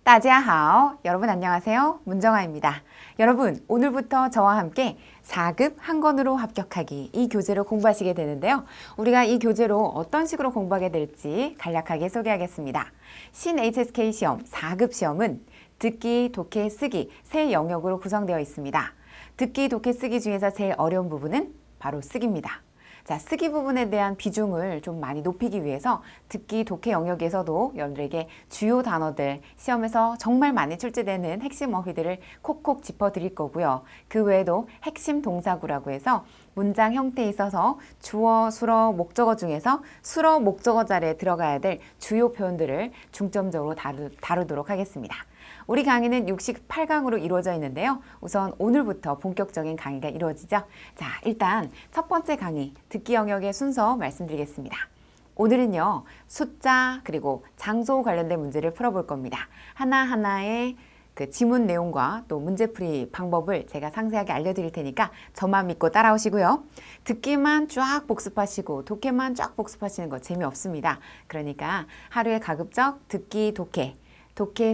따지하오. 여러분 안녕하세요. 문정아입니다. 여러분 오늘부터 저와 함께 4급 한 권으로 합격하기 이 교재로 공부하시게 되는데요. 우리가 이 교재로 어떤 식으로 공부하게 될지 간략하게 소개하겠습니다. 신 HSK 시험 4급 시험은 듣기, 독해, 쓰기 세 영역으로 구성되어 있습니다. 듣기, 독해, 쓰기 중에서 제일 어려운 부분은 바로 쓰기입니다. 자, 쓰기 부분에 대한 비중을 좀 많이 높이기 위해서 듣기, 독해 영역에서도 여러분들에게 주요 단어들, 시험에서 정말 많이 출제되는 핵심 어휘들을 콕콕 짚어드릴 거고요. 그 외에도 핵심 동사구라고 해서 문장 형태에 있어서 주어, 수어, 목적어 중에서 수어, 목적어 자리에 들어가야 될 주요 표현들을 중점적으로 다루도록 하겠습니다. 우리 강의는 68강으로 이루어져 있는데요. 우선 오늘부터 본격적인 강의가 이루어지죠. 자, 일단 첫 번째 강의, 듣기 영역의 순서 말씀드리겠습니다. 오늘은요, 숫자 그리고 장소 관련된 문제를 풀어볼 겁니다. 하나하나의 그 지문 내용과 또 문제풀이 방법을 제가 상세하게 알려드릴 테니까 저만 믿고 따라오시고요. 듣기만 쫙 복습하시고 독해만 쫙 복습하시는 거 재미없습니다. 그러니까 하루에 가급적 듣기, 독해,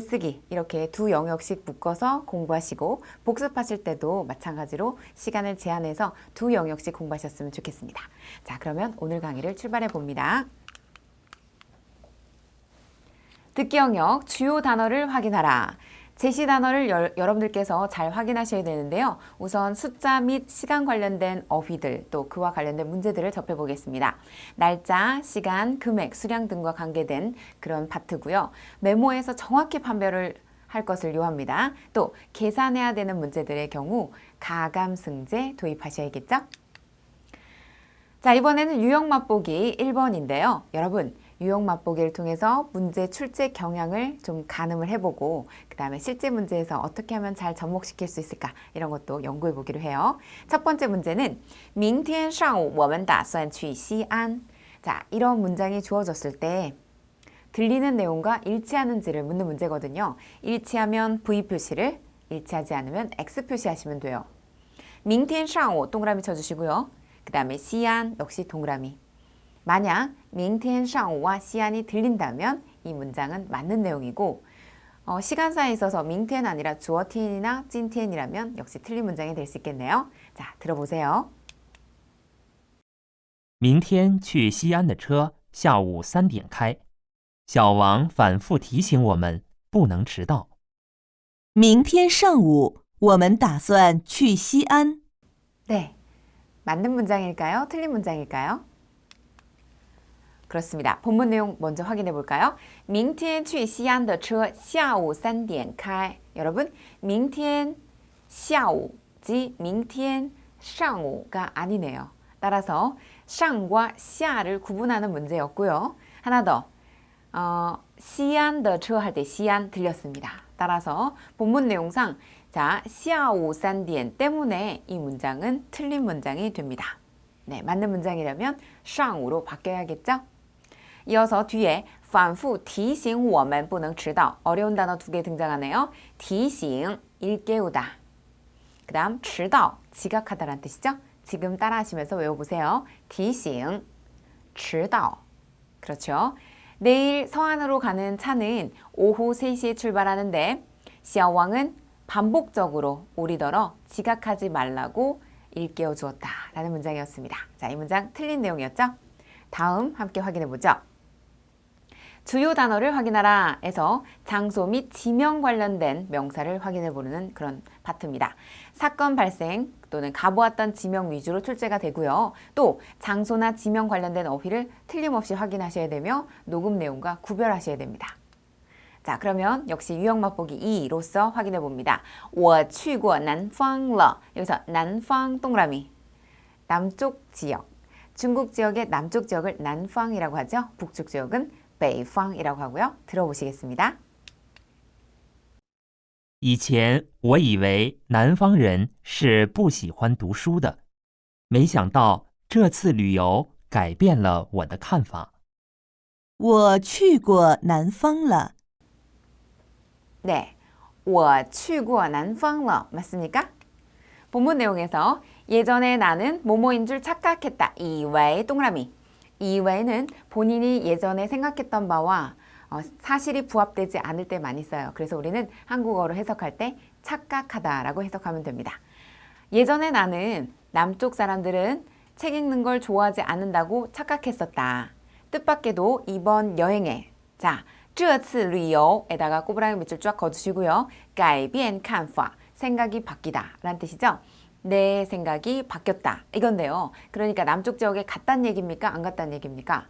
쓰기 이렇게 두 영역씩 묶어서 공부하시고 복습하실 때도 마찬가지로 시간을 제한해서 두 영역씩 공부하셨으면 좋겠습니다. 자, 그러면 오늘 강의를 출발해 봅니다. 듣기 영역 주요 단어를 확인하라. 제시 단어를 여러분들께서 잘 확인하셔야 되는데요. 우선 숫자 및 시간 관련된 어휘들 또 그와 관련된 문제들을 접해보겠습니다. 날짜, 시간, 금액, 수량 등과 관계된 그런 파트고요. 메모에서 정확히 판별을 할 것을 요합니다. 또 계산해야 되는 문제들의 경우 가감승제 도입하셔야겠죠? 자, 이번에는 유형 맛보기 1번인데요. 여러분 유형 맛보기를 통해서 문제 출제 경향을 좀 가늠을 해보고 그 다음에 실제 문제에서 어떻게 하면 잘 접목시킬 수 있을까 이런 것도 연구해 보기로 해요. 첫 번째 문제는 明天上午我们打算去西安. 자, 이런 문장이 주어졌을 때 들리는 내용과 일치하는지를 묻는 문제거든요. 일치하면 V 표시를, 일치하지 않으면 X 표시하시면 돼요. 明天上午 동그라미 쳐주시고요. 그 다음에 시안 역시 동그라미. 만약 明天上午와 시안이 들린다면 이 문장은 맞는 내용이고 시간사에 있어서 明天 아니라 주어 티엔이나 찐 티엔이라면 역시 틀린 문장이 될 수 있겠네요. 자, 들어보세요. 明天去西安的车下午3点开。小王反复提醒我们不能迟到。明天上午我们打算去西安。 네, 맞는 문장일까요? 틀린 문장일까요? 그렇습니다. 본문 내용 먼저 확인해 볼까요? 明天去西安的车下午3点开. 여러분, 明天下午지 明天上午가 아니네요. 따라서 上과 下를 구분하는 문제였고요. 하나 더, 시안的车 할 때 시안 들렸습니다. 따라서 본문 내용상 자, 下午3点 때문에 이 문장은 틀린 문장이 됩니다. 네, 맞는 문장이라면 上午로 바뀌어야겠죠? 이어서 뒤에 反复提醒我们不能迟到 어려운 단어 두 개 등장하네요. 提醒 일깨우다. 그 다음 迟到 지각하다라는 뜻이죠. 지금 따라하시면서 외워보세요. 提醒迟到. 그렇죠. 내일 서안으로 가는 차는 오후 3시에 출발하는데 샤오왕은 반복적으로 우리더러 지각하지 말라고 일깨워 주었다 라는 문장이었습니다. 자, 이 문장 틀린 내용이었죠? 다음 함께 확인해 보죠. 주요 단어를 확인하라 에서 장소 및 지명 관련된 명사를 확인해 보는 그런 파트입니다. 사건 발생 또는 가보았던 지명 위주로 출제가 되고요. 또 장소나 지명 관련된 어휘를 틀림없이 확인하셔야 되며 녹음 내용과 구별하셔야 됩니다. 자, 그러면 역시 유형 맛보기 2로서 확인해 봅니다. 我去过南方了. 여기서 난팡 동그라미. 남쪽 지역. 중국 지역의 남쪽 지역을 난팡이라고 하죠. 북쪽 지역은 北方이라고 하고요. 들어보시겠습니다. 以前我以为南方人是不喜欢读书的，没想到这次旅游改变了我的看法。我去过南方了。 네, 我去过南方了. 맞습니까? 본문 내용에서 예전에 나는 뭐뭐인 줄 착각했다. 以为 동그라미. 以为는 본인이 예전에 생각했던 바와 사실이 부합되지 않을 때 많이 써요. 그래서 우리는 한국어로 해석할 때 착각하다라고 해석하면 됩니다. 예전에 나는 남쪽 사람들은 책 읽는 걸 좋아하지 않는다고 착각했었다. 뜻밖에도 이번 여행에 자, 这次旅游에다가 꼬부라기 밑줄 쫙 그어주시고요. 改变看法 생각이 바뀌다 라는 뜻이죠. 내 생각이 바뀌었다 이건데요. 그러니까 남쪽 지역에 갔다는 얘기입니까? 안 갔다는 얘기입니까?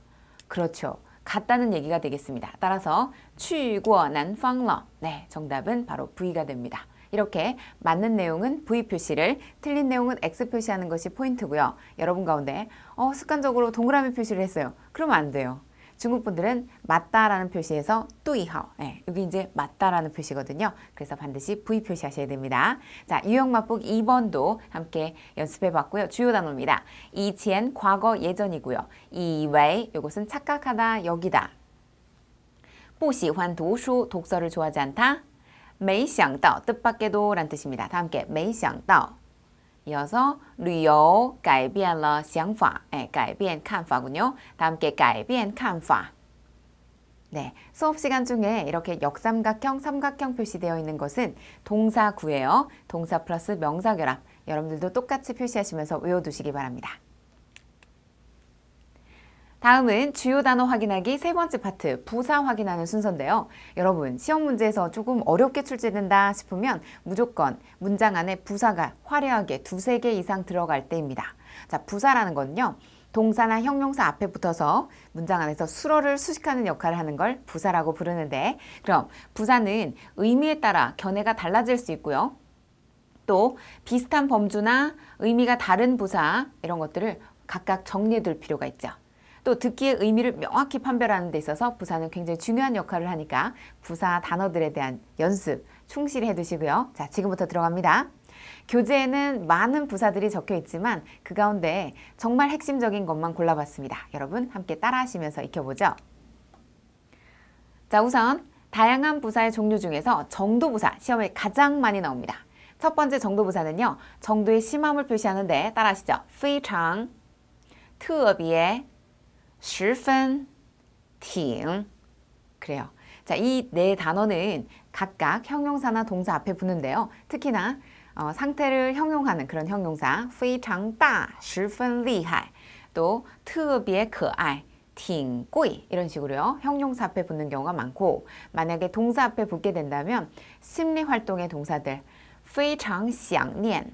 그렇죠. 갔다는 얘기가 되겠습니다. 따라서 去过南方了. 네, 정답은 바로 V가 됩니다. 이렇게 맞는 내용은 V 표시를, 틀린 내용은 X 표시하는 것이 포인트고요. 여러분 가운데 습관적으로 동그라미 표시를 했어요. 그러면 안 돼요. 중국 분들은 맞다라는 표시에서 뚜이하오. 네, 여기 이제 맞다라는 표시거든요. 그래서 반드시 V 표시하셔야 됩니다. 자, 유형 맛보기 2번도 함께 연습해 봤고요. 주요 단어입니다. 이前, 과거 예전이고요. 이외, 이것은 착각하다, 여기다. 不喜欢读书, 독서를 좋아하지 않다. 没想到, 뜻밖에도 라는 뜻입니다. 다 함께 没想到. 이어서 旅游改变了想法, 네, 改变看法군요. 다 함께 改变看法. 네, 수업 시간 중에 이렇게 역삼각형, 삼각형 표시되어 있는 것은 동사구예요. 동사 플러스 명사 결합. 여러분들도 똑같이 표시하시면서 외워두시기 바랍니다. 다음은 주요 단어 확인하기 세 번째 파트, 부사 확인하는 순서인데요. 여러분, 시험 문제에서 조금 어렵게 출제된다 싶으면 무조건 문장 안에 부사가 화려하게 두세 개 이상 들어갈 때입니다. 자, 부사라는 건요. 동사나 형용사 앞에 붙어서 문장 안에서 수어를 수식하는 역할을 하는 걸 부사라고 부르는데, 그럼 부사는 의미에 따라 견해가 달라질 수 있고요. 또 비슷한 범주나 의미가 다른 부사 이런 것들을 각각 정리해둘 필요가 있죠. 또 듣기의 의미를 명확히 판별하는 데 있어서 부사는 굉장히 중요한 역할을 하니까 부사 단어들에 대한 연습 충실히 해두시고요. 자, 지금부터 들어갑니다. 교재에는 많은 부사들이 적혀 있지만 그 가운데 정말 핵심적인 것만 골라봤습니다. 여러분 함께 따라하시면서 익혀보죠. 자, 우선 다양한 부사의 종류 중에서 정도부사 시험에 가장 많이 나옵니다. 첫 번째 정도부사는요. 정도의 심함을 표시하는데 따라하시죠. 非常, 特别, 十分, 挺. 그래요. 자, 이 네 단어는 각각 형용사나 동사 앞에 붙는데요. 특히나 상태를 형용하는 그런 형용사 非常大, 十分厉害, 또 特别可爱, 挺贵 이런 식으로요. 형용사 앞에 붙는 경우가 많고 만약에 동사 앞에 붙게 된다면 심리활동의 동사들 非常想念,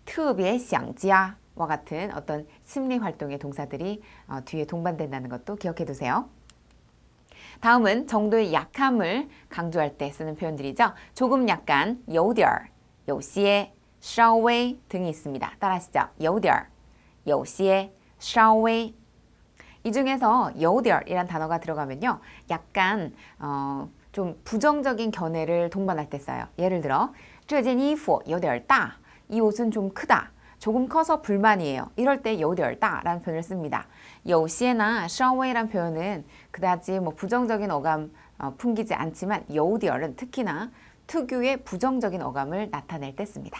特别想家와 같은 어떤 심리활동의 동사들이 뒤에 동반된다는 것도 기억해 두세요. 다음은 정도의 약함을 강조할 때 쓰는 표현들이죠. 조금 약간 有点儿, 有些, 稍微 등이 있습니다. 따라하시죠. 有点儿, 有些, 稍微. 이 중에서 有点儿이란 단어가 들어가면요. 약간 좀 부정적인 견해를 동반할 때 써요. 예를 들어 这件衣服有点大, 이 옷은 좀 크다. 조금 커서 불만이에요. 이럴 때 有点大라는 표현을 씁니다. 有些나 稍微란 표현은 그다지 부정적인 어감 풍기지 않지만 有点은 특히나 특유의 부정적인 어감을 나타낼 때 씁니다.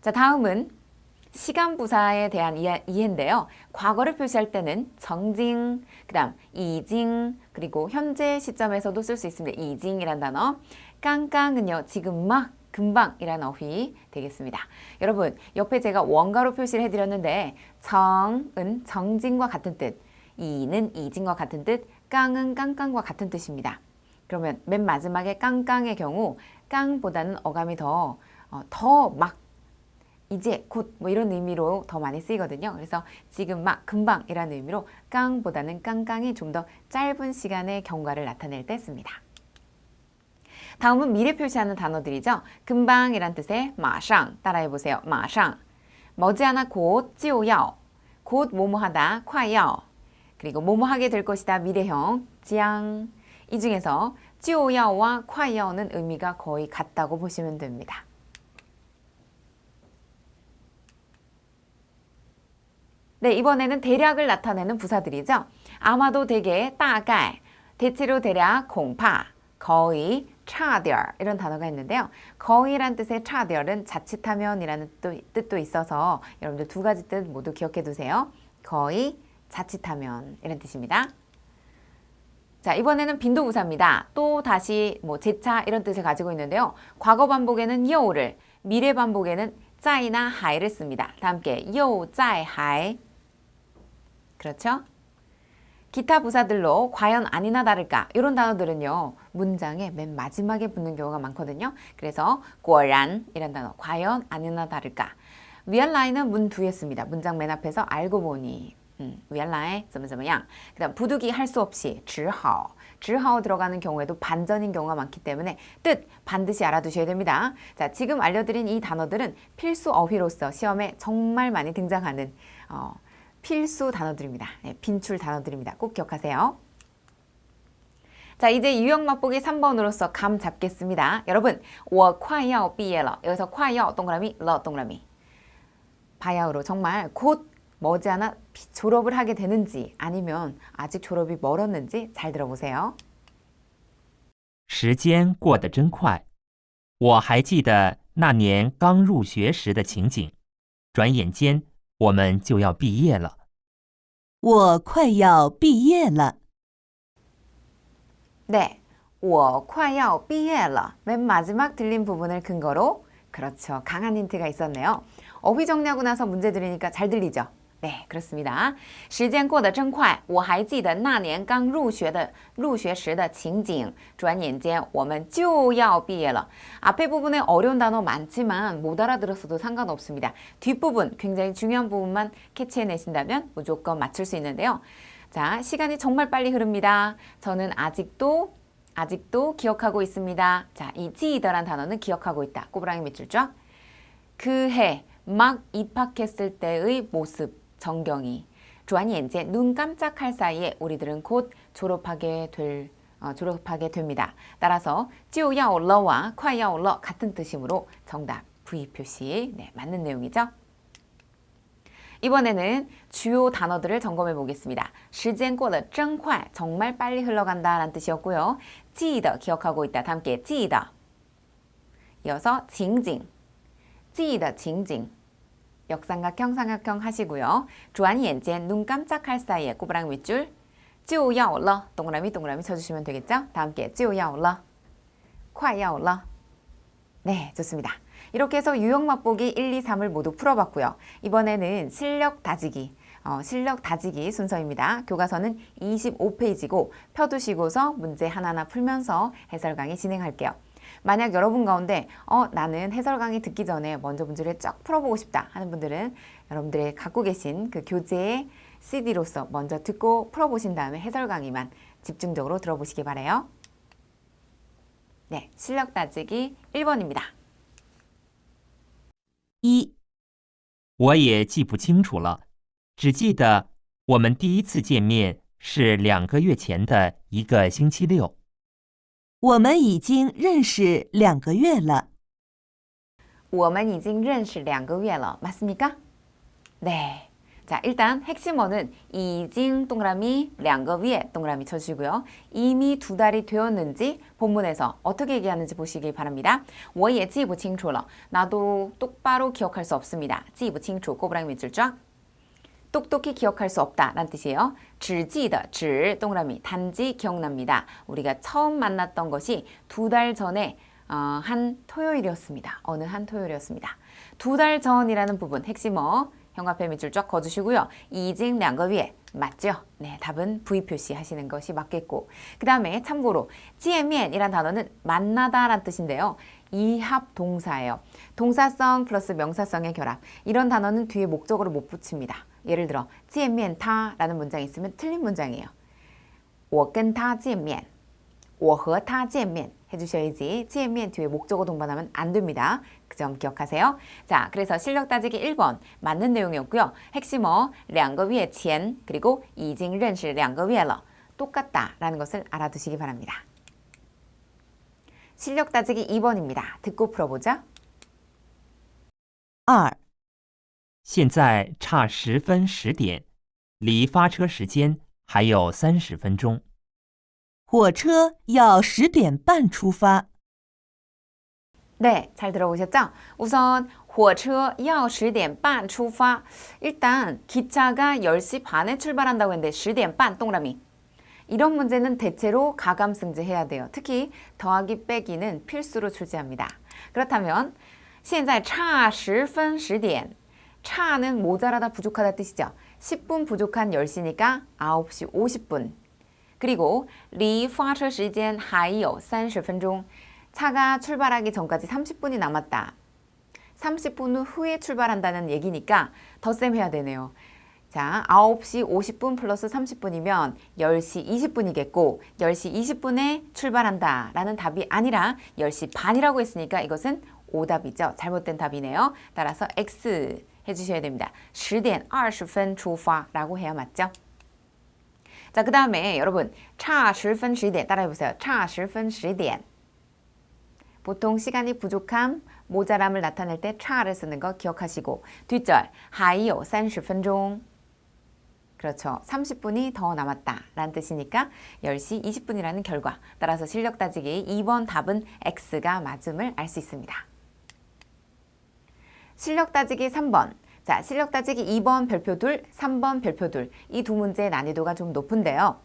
자, 다음은 시간 부사에 대한 이해인데요. 과거를 표시할 때는 정징, 그다음 이징, 그리고 현재 시점에서도 쓸 수 있습니다. 이징이란 단어. 깡깡은요. 지금 막 금방이라는 어휘 되겠습니다. 여러분, 옆에 제가 원가로 표시를 해드렸는데 정은 정징과 같은 뜻, 이는 이징과 같은 뜻, 깡은 깡깡과 같은 뜻입니다. 그러면 맨 마지막에 깡깡의 경우 깡보다는 어감이 더 막, 이제 곧 이런 의미로 더 많이 쓰이거든요. 그래서 지금 막 금방이라는 의미로 깡보다는 깡깡이 좀 더 짧은 시간의 경과를 나타낼 때 씁니다. 다음은 미래 표시하는 단어들이죠. 금방이란 뜻의 马上 따라해보세요. 马上 머지않아 곧 就要 곧 뭐뭐하다 快要 그리고 뭐뭐하게 될 것이다 미래형 将 이 중에서 就要와 快要는 의미가 거의 같다고 보시면 됩니다. 네, 이번에는 대략을 나타내는 부사들이죠. 아마도 되게 大概 대체로 대략 恐怕 거의 差点 이런 단어가 있는데요. 거의란 뜻의 差点은 자칫하면이라는 뜻도 있어서 여러분들 두 가지 뜻 모두 기억해 두세요. 거의, 자칫하면 이런 뜻입니다. 자, 이번에는 빈도부사입니다. 또 다시 뭐 재차 이런 뜻을 가지고 있는데요. 과거 반복에는 여우를, 미래 반복에는 짜이나 하이를 씁니다. 다 함께 여우, 짜이, 하이. 그렇죠? 기타 부사들로 과연 아니나 다를까 이런 단어들은요. 문장의 맨 마지막에 붙는 경우가 많거든요. 그래서 果然 이란 단어 과연 아니나 다를까. 原来는 문 뒤에 씁니다. 문장 맨 앞에서 알고 보니 原来怎么怎么样. 그다음 부득이 할 수 없이 只好 들어가는 경우에도 반전인 경우가 많기 때문에 뜻 반드시 알아두셔야 됩니다. 자, 지금 알려드린 이 단어들은 필수 어휘로서 시험에 정말 많이 등장하는 필수 단어들입니다. 네, 빈출 단어들입니다. 꼭 기억하세요. 자, 이제 유형 맛보기 3번으로서 감 잡겠습니다. 여러분, 我快要毕业了. 여기서 快要 동그라미, 了 동그라미. 바야흐로 정말 곧 머지않아 졸업을 하게 되는지 아니면 아직 졸업이 멀었는지 잘 들어보세요. 时间过得真快，我还记得那年刚入学时的情景，转眼间我们就要毕业了。我快要毕业了。 네, 我快要毕业了. 맨 마지막 들린 부분을 근거로 그렇죠. 강한 힌트가 있었네요. 어휘 정리하고 나서 문제 드리니까 잘 들리죠? 네, 그렇습니다. 时间过得真快，我还记得那年刚入学时的情景，转眼间我们就要毕业了. 앞에 부분에 어려운 단어 많지만 못 알아들었어도 상관없습니다. 뒷부분, 굉장히 중요한 부분만 캐치해내신다면 무조건 맞출 수 있는데요. 자, 시간이 정말 빨리 흐릅니다. 저는 아직도 기억하고 있습니다. 자, 이 지이더란 단어는 기억하고 있다. 꼬부랑이 밑줄 쫙. 그 해 막 입학했을 때의 모습, 전경이. 转眼间 눈 깜짝할 사이에 우리들은 곧 졸업하게 됩니다. 따라서 就要了와 快要了 같은 뜻이므로 정답 V 표시. 네, 맞는 내용이죠. 이번에는 주요 단어들을 점검해 보겠습니다. 时间过得真快 정말 빨리 흘러간다 라는 뜻이었고요. 记得 기억하고 있다. 다 함께 记得. 이어서 情景记得情景 역삼각형, 삼각형 하시고요. 转眼间 눈 깜짝할 사이에 꼬부랑 밑줄 就要了 동그라미 쳐주시면 되겠죠? 다 함께 就要了快要了 네, 좋습니다. 이렇게 해서 유형 맛보기 1, 2, 3을 모두 풀어봤고요. 이번에는 실력 다지기 순서입니다. 교과서는 25페이지고 펴두시고서 문제 하나하나 풀면서 해설 강의 진행할게요. 만약 여러분 가운데 나는 해설 강의 듣기 전에 먼저 문제를 쫙 풀어보고 싶다 하는 분들은 여러분들의 갖고 계신 그 교재의 CD로서 먼저 듣고 풀어보신 다음에 해설 강의만 집중적으로 들어보시기 바라요. 네, 실력 따지기 1번입니다. 1、我也记不清楚了，只记得我们第一次见面是2个月前的一个星期六。我们已经认识2个月了。我们已经认识2个月了. 맞습니까? 네. 자, 일단 핵심어는 已经 동그라미 2个月 동그라미 쳐주시고요. 이미 2달이 되었는지 본문에서 어떻게 얘기하는지 보시기 바랍니다. 我也记不清楚了. 나도 똑바로 기억할 수 없습니다. 记不清楚 꼬부랑이 밑줄 쫙. 똑똑히 기억할 수 없다 라는 뜻이에요. 只记得 질 동그라미 단지 기억납니다. 우리가 처음 만났던 것이 2달 전에 한 토요일이었습니다. 어느 한 토요일이었습니다. 2달 전이라는 부분 핵심어 형광펜 밑줄 쫙 그어주시고요. 已经2个月 맞죠? 네, 답은 V 표시 하시는 것이 맞겠고 그 다음에 참고로 见面이란 단어는 만나다 라는 뜻인데요. 이합 동사예요. 동사성 플러스 명사성의 결합. 이런 단어는 뒤에 목적어를 못 붙입니다. 예를 들어 见面他라는 문장이 있으면 틀린 문장이에요. 我跟他见面我和他见面 해주셔야지 见面뒤에 목적어 동반하면 안 됩니다. 그 점 기억하세요. 자, 그래서 실력 따지기 1번 맞는 내용이었고요. 핵심어 2个月前 그리고 已经认识2个月了 똑같다 라는 것을 알아두시기 바랍니다. 실력 따지기 2번입니다. 듣고 풀어보자. 2、现在差10分10点，离发车时间还有30分钟。火车要10点半出发。 네, 잘 들어보셨죠? 우선 火车要10点半出发. 일단 기차가 10시 반에 출발한다고 했는데 10点半 동그라미. 이런 문제는 대체로 가감승제 해야 돼요. 특히 더하기 빼기는 필수로 출제합니다. 그렇다면 现在差10分10点 차는 모자라다 부족하다 뜻이죠. 10분 부족한 10시니까 9시 50분. 그리고 离发车时间还有30分钟 차가 출발하기 전까지 30분이 남았다. 30분 후에 출발한다는 얘기니까 덧셈 해야 되네요. 자, 9시 50분 플러스 30분이면 10시 20분이겠고 10시 20분에 출발한다 라는 답이 아니라 10시 반이라고 했으니까 이것은 오답이죠. 잘못된 답이네요. 따라서 X 해주셔야 됩니다. 10点20分出发라고 해야 맞죠? 자, 그 다음에 여러분 差10分10点 따라해보세요. 差10分10点 보통 시간이 부족함, 모자람을 나타낼 때 차를 쓰는 거 기억하시고 뒷절 还有30分钟 그렇죠. 30분이 더 남았다 라는 뜻이니까 10시 20분이라는 결과 따라서 실력 따지기 2번 답은 X가 맞음을 알 수 있습니다. 실력 따지기 3번 자, 실력 따지기 2번 별표 둘, 3번 별표 둘 이 두 문제의 난이도가 좀 높은데요.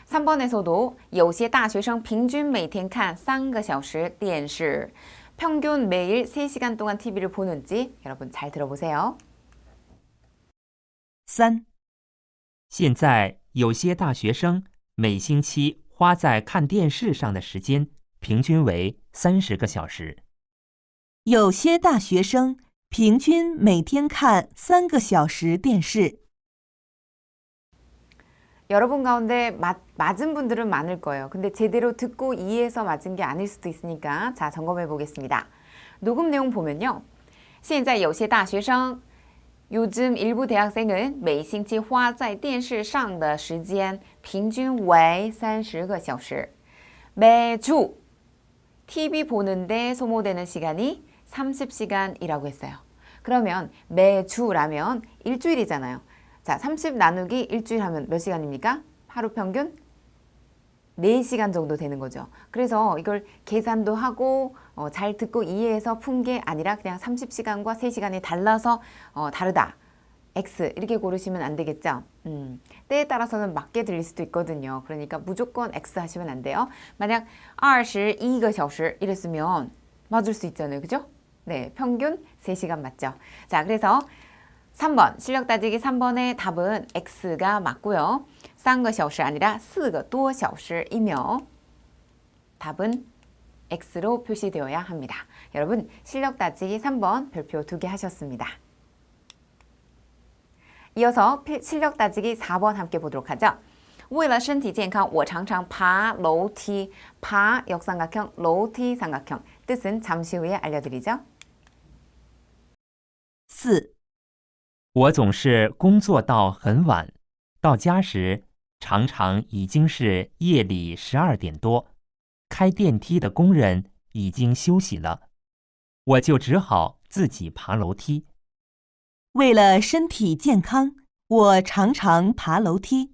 3번에서도 有些大学生平均每天看3个小时电视 평균 매일 3시간 동안 TV를 보는지 여러분 잘 들어보세요. 3、现在有些大学生每星期花在看电视上的时间平均为30个小时。有些大学生平均每天看3个小时电视。 여러분 가운데 맞은 분들은 많을 거예요. 근데 제대로 듣고 이해해서 맞은 게 아닐 수도 있으니까 자, 점검해 보겠습니다. 녹음 내용 보면요. 现在有些大学生 요즘 일부 대학생은 每星期花在电视上的时间平均为30个小时 매주 TV 보는데 소모되는 시간이 30시간이라고 했어요. 그러면 매주라면 일주일이잖아요. 자, 30 나누기 일주일 하면 몇 시간입니까? 하루 평균 4시간 정도 되는 거죠. 그래서 이걸 계산도 하고 잘 듣고 이해해서 푼 게 아니라 그냥 30시간과 3시간이 달라서 다르다. X 이렇게 고르시면 안 되겠죠. 때에 따라서는 맞게 들릴 수도 있거든요. 그러니까 무조건 X 하시면 안 돼요. 만약 22个小时 이랬으면 맞을 수 있잖아요. 그죠? 네, 평균 3시간 맞죠. 자, 그래서 3번 실력 따지기 3번의 답은 X가 맞고요. 3个小时 아니라 4个多小时이며 답은 X로 표시되어야 합니다. 여러분 실력 따지기 3번 별표 2개 하셨습니다. 이어서 실력 따지기 4번 함께 보도록 하죠. 为了身体健康我常常爬楼梯 파 역삼각형, 楼梯 삼각형 뜻은 잠시 후에 알려드리죠. 4、我总是工作到很晚，到家时常常已经是夜里12点多，开电梯的工人已经休息了，我就只好自己爬楼梯。为了身体健康，我常常爬楼梯。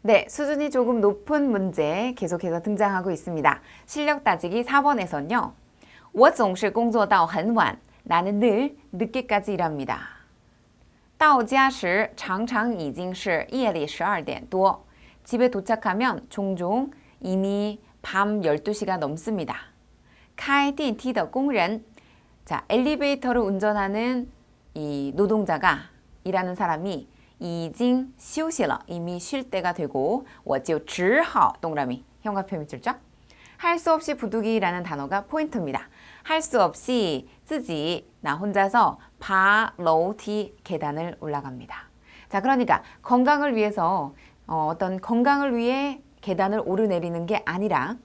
네, 수준이 조금 높은 문제 계속해서 등장하고 있습니다. 실력 따지기 4번에서는요. 我总是工作到很晚 나는 늘 늦게까지 일합니다. 到家时常常已经是夜里12点多 집에 도착하면 종종 이미 밤 12시가 넘습니다. 开电梯的工人 자, 엘리베이터를 운전하는 이 노동자가 일하는 사람이 已经休息了 이미 쉴 때가 되고 我就只好 동그라미 형광펜 줄죠? 할 수 없이 부득이라는 단어가 포인트입니다. 할 수 없이 自己 나 혼자서 爬楼梯 계단을 올라갑니다. 자, 그러니까 건강을 위해서 어떤 건강을 위해 계단을 오르내리는 게 아니라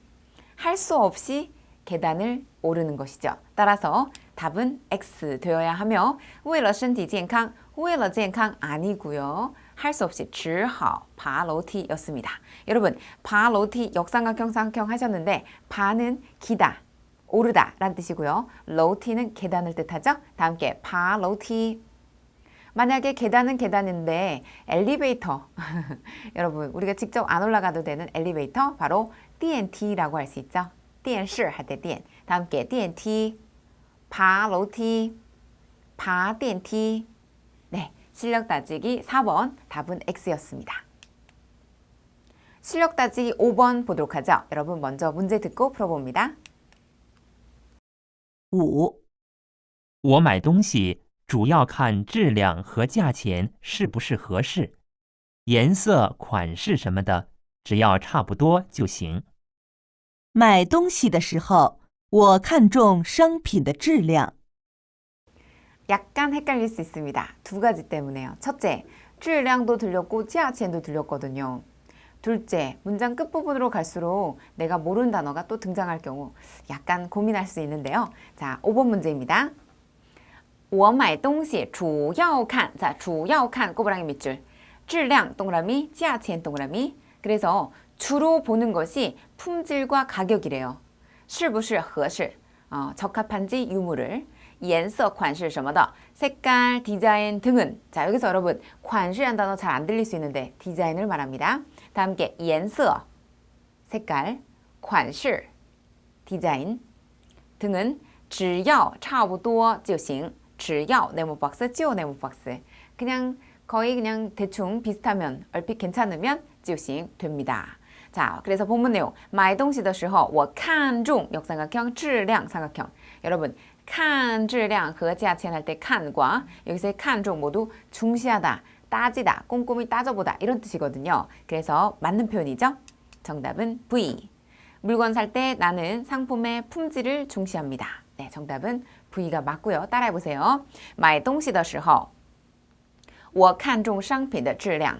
할 수 없이 계단을 오르는 것이죠. 따라서 답은 X 되어야 하며 为了身体健康为了健康 아니고요. 할 수 없이 只好爬楼梯였습니다. 여러분, 爬楼梯 역삼각형, 삼각형 하셨는데爬는 기다, 오르다 라는 뜻이고요.楼梯는 계단을 뜻하죠. 다 함께 爬楼梯 만약에 계단은 계단인데 엘리베이터 여러분, 우리가 직접 안 올라가도 되는 엘리베이터 바로 电梯라고 할 수 있죠. 电视 할 때 电 다 함께 电梯爬楼梯爬电梯 네, 실력 따지기 4번 답은 X였습니다. 실력 따지기 5번 보도록 하죠. 여러분 먼저 문제 듣고 풀어봅니다. 5、我买东西主要看质量和价钱是不是合适，颜色、款式什么的，只要差不多就行。买东西的时候，我看重商品的质量。 약간 헷갈릴 수 있습니다. 두 가지 때문에요. 첫째, 质量도 들렸고 价钱도 들렸거든요. 둘째, 문장 끝부분으로 갈수록 내가 모르는 단어가 또 등장할 경우 약간 고민할 수 있는데요. 자, 5번 문제입니다. 我买东西主要看, 자, 主要看꼬부랑이 밑줄. 质量 동그라미, 价钱 동그라미. 그래서 주로 보는 것이 품질과 가격이래요. 是不是合适? 적합한지 유무를. 颜色, 款式什么的, 색깔, 디자인 등은. 자, 여기서 여러분 款式이란 단어 잘 안 들릴 수 있는데 디자인을 말합니다. 다 함께 颜色, 색깔, 款式, 디자인 등은 只要差不多就行. 只要네모 박스, 就 네모 박스. 그냥 거의 그냥 대충 비슷하면 얼핏 괜찮으면 就行 됩니다. 자, 그래서 본문 내용 买东西的时候我看重 역삼각형, 质量 삼각형. 여러분 看质量和价钱할 때看과 여기서의 看重 모두 중시하다, 따지다, 꼼꼼히 따져보다 이런 뜻이거든요. 그래서 맞는 표현이죠. 정답은 V. 물건 살 때 나는 상품의 품질을 중시합니다. 네, 정답은 V가 맞고요. 따라해보세요. 买东西的时候我看重商品的质量.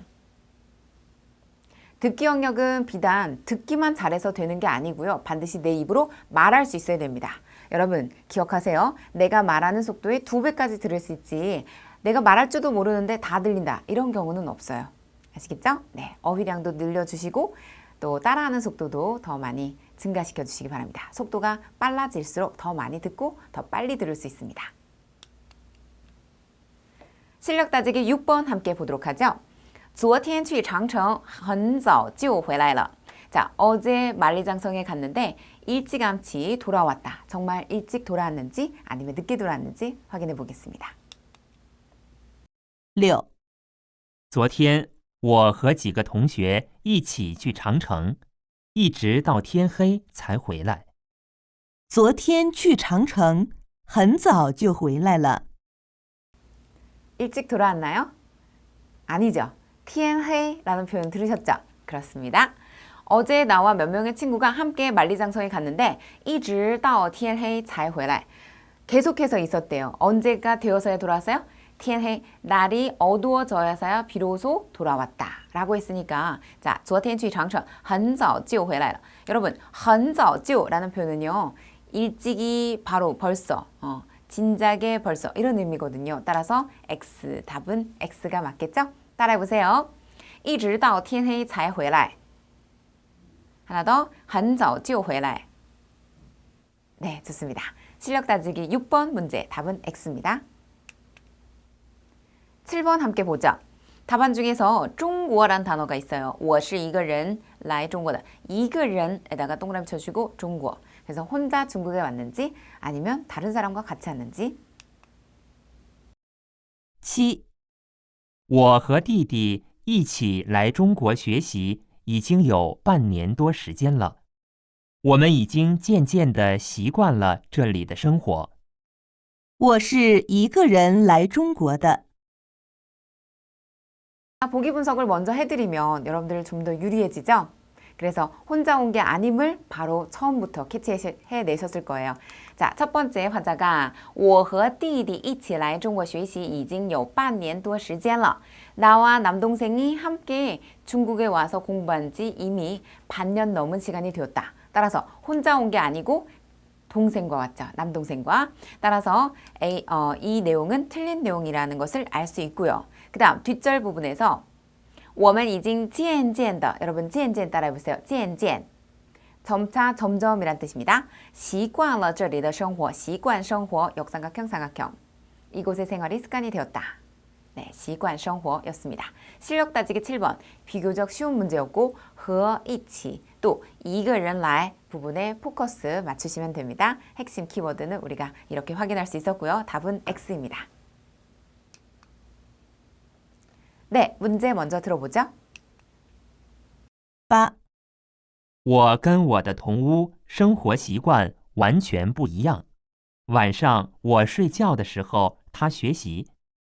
듣기 영역은 비단 듣기만 잘해서 되는 게 아니고요. 반드시 내 입으로 말할 수 있어야 됩니다. 여러분 기억하세요. 내가 말하는 속도의 2배까지 들을 수 있지 내가 말할 줄도 모르는데 다 들린다. 이런 경우는 없어요. 아시겠죠? 네, 어휘량도 늘려주시고 또 따라하는 속도도 더 많이 증가시켜 주시기 바랍니다. 속도가 빨라질수록 더 많이 듣고 더 빨리 들을 수 있습니다. 실력 따지기 6번 함께 보도록 하죠. 昨天去长城很早就回来了. 자, 어제 만리장성에 갔는데 일찌감치 돌아왔다. 정말 일찍 돌아왔는지 아니면 늦게 돌아왔는지 확인해 보겠습니다. 6、昨天我和几个同学一起去长城，一直到天黑才回来。昨天去长城，很早就回来了。 일찍 돌아왔나요? 아니죠. 天黑라는 표현 들으셨죠? 그렇습니다. 어제 나와 몇 명의 친구가 함께 만리장성에 갔는데 一直到天黑才回来. 계속해서 있었대요. 언제가 되어서야 돌아왔어요? 天黑, 날이 어두워져서야 비로소 돌아왔다 라고 했으니까 자, 昨天去长城很早就回来了. 여러분, 很早就라는 표현은요. 일찍이 바로 벌써, 진작에 벌써 이런 의미거든요. 따라서 X, 답은 X가 맞겠죠? 따라해보세요. 一直到天黑才回来. 하나 더, 很早就回来. 네, 좋습니다. 실력 따지기 6번 문제, 답은 X입니다. 7번 함께 보죠. 답안 중에서 중국어란 단어가 있어요. 我是一个人来中国的. 一个人에다가 동그라미 쳐주고 중국어. 그래서 혼자 중국에 왔는지 아니면 다른 사람과 같이 왔는지. 7、我和弟弟一起来中国学习，已经有半年多时间了。我们已经渐渐地习惯了这里的生活。我是一个人来中国的。 보기 분석을 먼저 해드리면 여러분들 좀 더 유리해지죠? 그래서 혼자 온 게 아님을 바로 처음부터 캐치해내셨을 거예요. 자, 첫 번째 화자가 我和弟弟一起来中国学习已经有半年多时间了. 나와 남동생이 함께 중국에 와서 공부한 지 이미 반년 넘은 시간이 되었다. 따라서 혼자 온 게 아니고 동생과 왔죠. 남동생과. 따라서 이 내용은 틀린 내용이라는 것을 알 수 있고요. 그 다음 뒷절 부분에서 我们已经渐渐的 여러분 渐渐 따라해보세요. 渐渐 점차 점점이란 뜻입니다. 习惯了这里的生活习惯生活 역삼각형 삼각형 이곳의 생활이 습관이 되었다. 네, 习惯生活였습니다. 실력 따지기 7번 비교적 쉬운 문제였고 和一起또 一个人来 부분에 포커스 맞추시면 됩니다. 핵심 키워드는 우리가 이렇게 확인할 수 있었고요. 답은 X입니다. 네, 문제 먼저 들어보죠. 8、我跟我的同屋生活习惯完全不一样。晚上我睡觉的时候，他学习；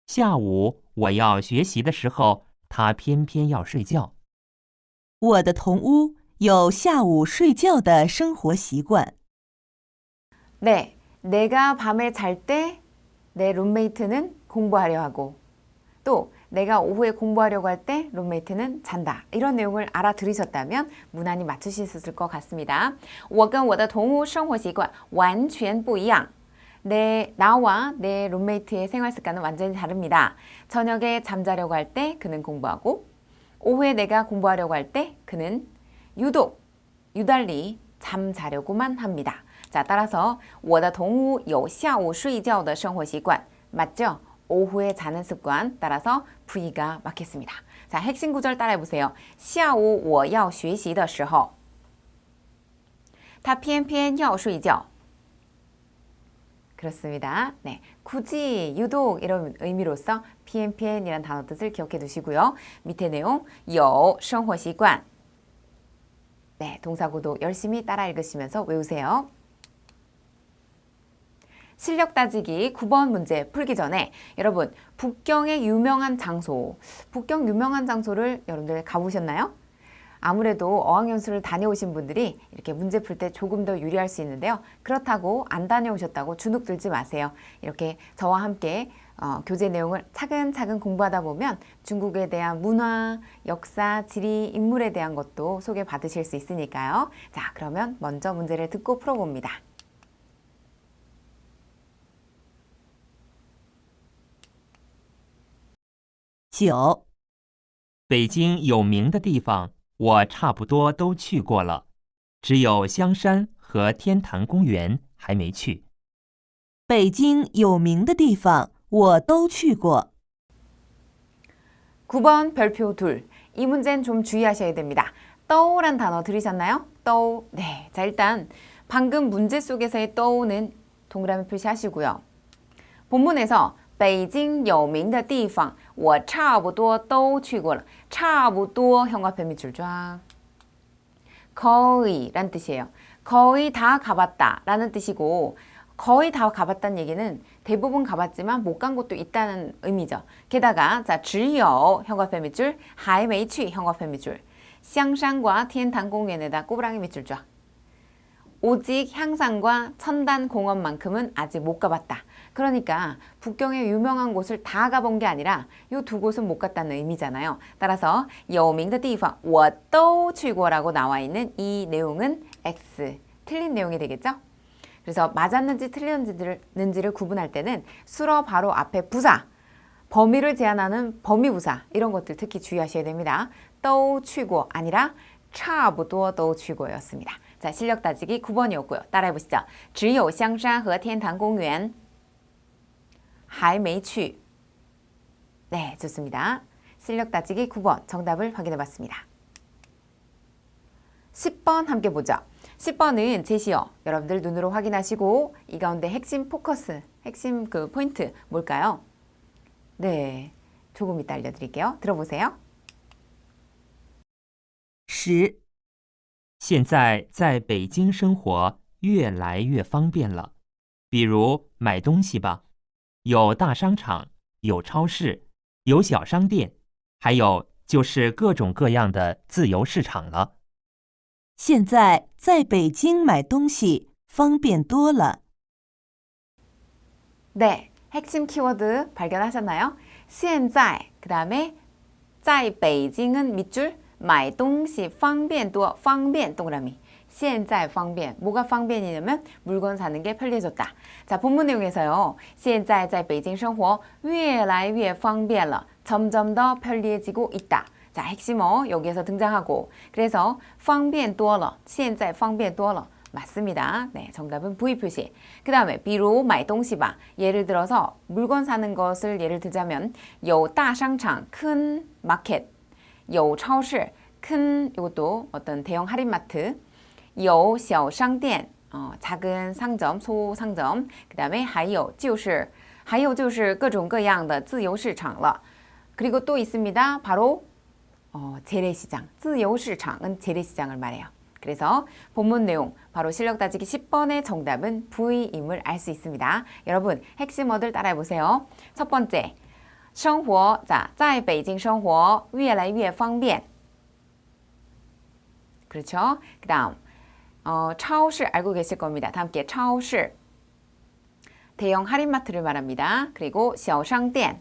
下午我要学习的时候，他偏偏要睡觉。我的同屋有下午睡觉的生活习惯。 네, 내가 밤에 잘 때 내 룸메이트는 공부하려 하고 또 내가 오후에 공부하려고 할 때 룸메이트는 잔다. 이런 내용을 알아들으셨다면 무난히 맞추실 수 있을 것 같습니다. 我跟我的同屋生活习惯完全不一样. 나와 내 룸메이트의 생활 습관은 완전히 다릅니다. 저녁에 잠자려고 할 때 그는 공부하고 오후에 내가 공부하려고 할 때 그는 유달리 잠자려고만 합니다. 자, 따라서 我的同屋有下午睡觉的生活习惯. 맞죠? 오후에 자는 습관. 따라서 V가 맞겠습니다. 자, 핵심 구절 따라해보세요. 下午我要学习的时候他偏偏要睡觉. 그렇습니다. 네, 굳이, 유독 이런 의미로서偏偏이란 단어 뜻을 기억해 두시고요. 밑에 내용, 有生活习惯. 네, 동사구도 열심히 따라 읽으시면서 외우세요. 실력 따지기 9번 문제 풀기 전에 여러분 북경의 유명한 장소, 북경 유명한 장소를 여러분들 가보셨나요? 아무래도 어학연수를 다녀오신 분들이 이렇게 문제 풀 때 조금 더 유리할 수 있는데요. 그렇다고 안 다녀오셨다고 주눅 들지 마세요. 이렇게 저와 함께 교재 내용을 차근차근 공부하다 보면 중국에 대한 문화, 역사, 지리, 인물에 대한 것도 소개받으실 수 있으니까요. 자, 그러면 먼저 문제를 듣고 풀어봅니다. 9、北京有名的地方，我差不多都去过了，只有香山和天坛公园还没去。北京有名的地方我都去过。 9번 별표 2. 이 문제는 좀 주의하셔야 됩니다. 떠오란 단어 들으셨나요? 떠오. 네. 자, 일단 방금 문제 속에서의 떠오는 동그라미 표시하시고요. 본문에서 北京有名的地方我差不多都去过了. 差不多형광펜 밑줄 쫙. 거의 란 뜻이에요. 거의 다 가봤다 라는 뜻이고 거의 다 가봤다는 얘기는 대부분 가봤지만 못 간 곳도 있다는 의미죠. 게다가 자, 只有 형광펜 밑줄, 还没去 형광펜 밑줄, 香山과 天坛公园에다 꼬부랑이 밑줄 쫙. 오직 향산과 천단공원만큼은 아직 못 가봤다. 그러니까 북경의 유명한 곳을 다 가본 게 아니라 이 두 곳은 못 갔다는 의미잖아요. 따라서 有名的地方我都去过라고 나와 있는 이 내용은 X, 틀린 내용이 되겠죠? 그래서 맞았는지 틀렸는지를 구분할 때는 수로 바로 앞에 부사, 범위를 제한하는 범위부사 이런 것들 특히 주의하셔야 됩니다. 都去过 아니라 差不多都去过였습니다. 자, 실력 따지기 9번이었고요. 따라해보시죠. 只有香山和天坛公园还没去. 네, 좋습니다. 실력 따지기 9번 정답을 확인해봤습니다. 10번 함께 보죠. 10번은 제시어 여러분들 눈으로 확인하시고 이 가운데 핵심 포커스, 핵심 그 포인트 뭘까요? 네, 조금 이따 알려드릴게요. 들어보세요. 10、现在在北京生活越来越方便了，比如买东西吧，有大商场，有超市，有小商店，还有就是各种各样的自由市场了。现在在北京买东西方便多了。 네, 핵심 키워드 발견하셨나요? 现在, 그 다음에 在北京은 밑줄, 买东西方便多, 方便 동그라미. 现在方便, 뭐가 方便이냐면 물건 사는 게 편리해졌다. 자, 본문 내용에서요. 现在在北京生活越来越方便了. 점점 더 편리해지고 있다. 자, 핵심어 여기에서 등장하고 그래서 方便多了, 现在方便多了. 맞습니다. 네, 정답은 V 표시. 그 다음에 比如买东西吧. 예를 들어서 물건 사는 것을 예를 들자면 有大商场, 큰 마켓, 有超市, 큰 이것도 어떤 대형 할인마트, 有小商店, 작은 상점, 소상점. 그 다음에 还有就是各种各样的自由市场了. 그리고 또 있습니다. 바로 재래시장, 自由市场은 재래시장을 말해요. 그래서 본문 내용 바로 실력 따지기 10번의 정답은 V임을 알 수 있습니다. 여러분 핵심 어들 따라해 보세요. 첫 번째, 生活, 자, 在北京生活越来越方便. 그렇죠? 그 다음, 超市 알고 계실 겁니다. 다 함께 超市. 대형 할인마트를 말합니다. 그리고 小商店.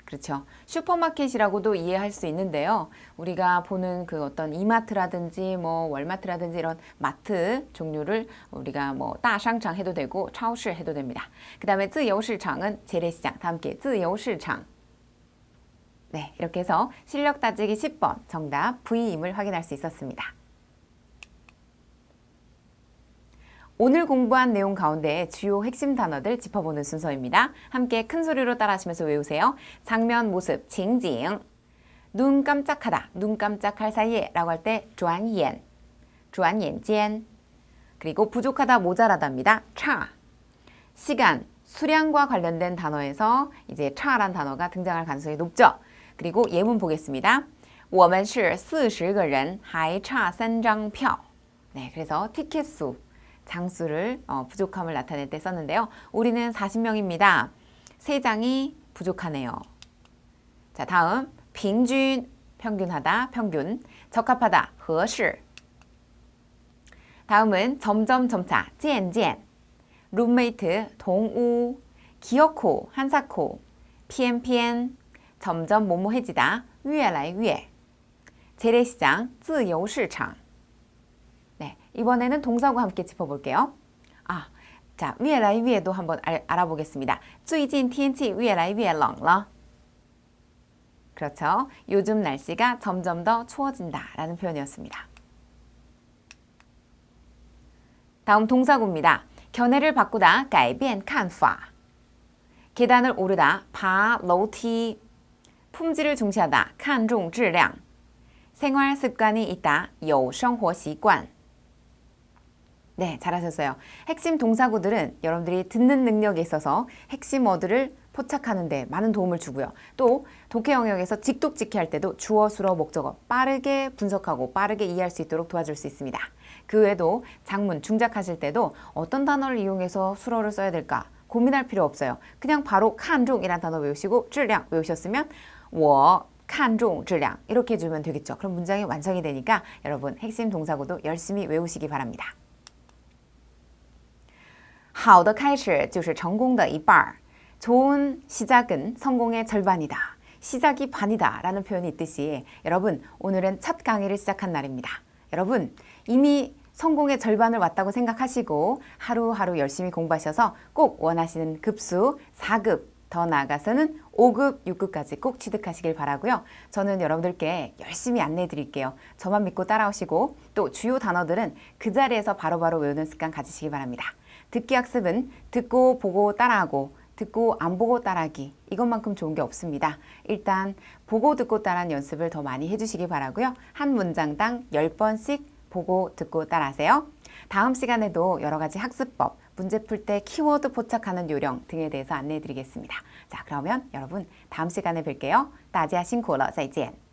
그렇죠. 슈퍼마켓이라고도 이해할 수 있는데요. 우리가 보는 그 어떤 이마트라든지 뭐 월마트라든지 이런 마트 종류를 우리가 뭐 다상장 해도 되고 超市 해도 됩니다. 그 다음에 自由市场은 재래시장. 다 함께 自由市场. 네, 이렇게 해서 실력 따지기 10번 정답 V임을 확인할 수 있었습니다. 오늘 공부한 내용 가운데 주요 핵심 단어들 짚어보는 순서입니다. 함께 큰 소리로 따라하시면서 외우세요. 장면, 모습, 징징. 눈 깜짝하다, 눈 깜짝할 사이에 라고 할 때 转眼, 转眼间. 그리고 부족하다, 모자라다입니다. 差. 시간, 수량과 관련된 단어에서 이제 차란 단어가 등장할 가능성이 높죠. 그리고 예문 보겠습니다. 我们是40个人还差3张票. 네, 그래서 티켓 수, 장수를 부족함을 나타낼 때 썼는데요. 우리는 40명입니다. 3장이 부족하네요. 자, 다음 平均, 평균하다, 평균. 적합하다, 合适. 다음은 점점, 점차, 渐渐. 룸메이트, 동우. 기어코, 한사코. 偏偏. 점점 모모해지다, 越来越. 재래시장, 自由市场. 네, 이번에는 동사과 함께 짚어볼게요. 자, 越来越도 한번 알아보겠습니다. 最近天气越来越冷了. 그렇죠. 요즘 날씨가 점점 더 추워진다 라는 표현이었습니다. 다음 동사구입니다. 견해를 바꾸다, 改变看法. 계단을 오르다, 爬楼梯. 품질을 중시하다, 看重质量. 생활 습관이 있다, 有生活习惯. 네, 잘하셨어요. 핵심 동사구들은 여러분들이 듣는 능력에 있어서 핵심 어들을 포착하는 데 많은 도움을 주고요. 또 독해 영역에서 직독직해 할 때도 주어, 수어, 목적어 빠르게 분석하고 빠르게 이해할 수 있도록 도와줄 수 있습니다. 그 외에도 장문, 중작하실 때도 어떤 단어를 이용해서 수어를 써야 될까 고민할 필요 없어요. 그냥 바로 看重이란 단어 외우시고 质量 외우셨으면 我看重质量 이렇게 해주면 되겠죠. 그럼 문장이 완성이 되니까 여러분 핵심 동사구도 열심히 외우시기 바랍니다. 好的开始就是成功的一半. 좋은 시작은 성공의 절반이다. 시작이 반이다 라는 표현이 있듯이 여러분 오늘은 첫 강의를 시작한 날입니다. 여러분 이미 성공의 절반을 왔다고 생각하시고 하루하루 열심히 공부하셔서 꼭 원하시는 급수 4급 더 나아가서는 5급, 6급까지 꼭 취득하시길 바라고요. 저는 여러분들께 열심히 안내해 드릴게요. 저만 믿고 따라오시고 또 주요 단어들은 그 자리에서 바로바로 외우는 습관 가지시기 바랍니다. 듣기 학습은 듣고 보고 따라하고 듣고 안 보고 따라하기 이것만큼 좋은 게 없습니다. 일단 보고 듣고 따라하는 연습을 더 많이 해주시기 바라고요. 한 문장당 10번씩 보고 듣고 따라하세요. 다음 시간에도 여러 가지 학습법, 문제 풀 때 키워드 포착하는 요령 등에 대해서 안내해 드리겠습니다. 자, 그러면 여러분 다음 시간에 뵐게요. 大家辛苦了，再见。